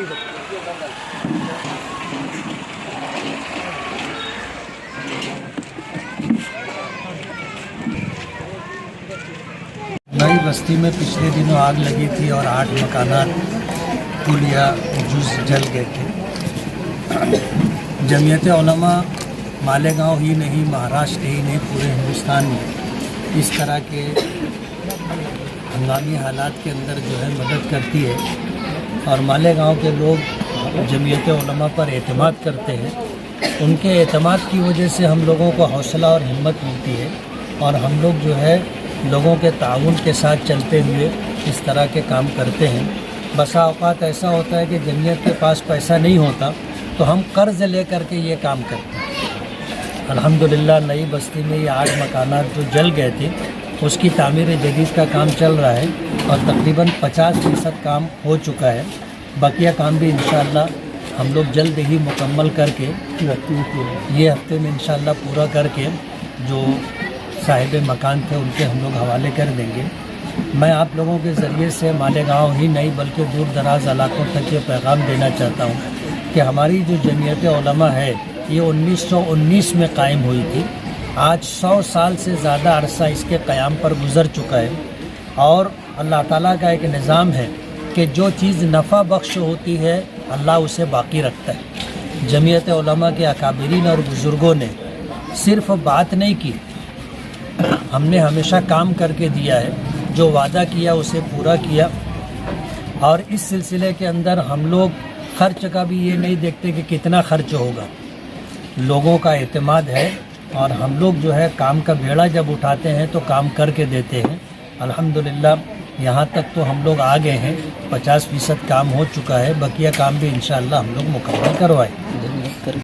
नई बस्ती में पिछले दिनों आग लगी थी और 8 मकानात कुल या जुज जल गए थे। जमीयत उलमा मालेगांव ही नहीं, महाराष्ट्र ही नहीं, पूरे हिंदुस्तान में इस तरह के हंगामी हालात के अंदर जो है मदद करती है और मालेगांव के लोग जमीयत उलमा पर एतमाद करते हैं। उनके एतमाद की वजह से हम लोगों को हौसला और हिम्मत मिलती है और हम लोग जो है लोगों के ताउन के साथ चलते हुए इस तरह के काम करते हैं। बसा औक़ात ऐसा होता है कि जमीयत के पास पैसा नहीं होता तो हम कर्ज़ ले करके ये काम करते हैं। अल्हम्दुलिल्लाह नई बस्ती में ये 8 मकानात जो जल गए थे उसकी तामीर जदीद का काम चल रहा है और तकरीबन 50% काम हो चुका है। बकिया काम भी इंशाअल्लाह हम लोग जल्द ही मुकम्मल करके ये हफ्ते में इंशाअल्लाह पूरा करके जो साहिब मकान थे उनके हम लोग हवाले कर देंगे। मैं आप लोगों के ज़रिए से मालेगांव ही नहीं बल्कि दूर दराज इलाकों तक ये पैगाम देना चाहता हूँ कि हमारी जो जमीयत उलमा है ये 1919 में कायम हुई थी। आज 100 साल से ज़्यादा अरसा इसके क़याम पर गुज़र चुका है और अल्लाह ताला का एक निज़ाम है कि जो चीज़ नफ़ा बख्श होती है अल्लाह उसे बाकी रखता है। जमीयत उलमा के अकाबिरीन और बुज़ुर्गों ने सिर्फ़ बात नहीं की, हमने हमेशा काम करके दिया है, जो वादा किया उसे पूरा किया। और इस सिलसिले के अंदर हम लोग खर्च का भी ये नहीं देखते कि कितना खर्च होगा, लोगों का एतमाद है और हम लोग जो है काम का बेड़ा जब उठाते हैं तो काम करके देते हैं। अल्हम्दुलिल्लाह यहाँ तक तो हम लोग आ गए हैं, 50% काम हो चुका है, बकिया काम भी इंशाअल्लाह हम लोग मुकम्मल करवाएं।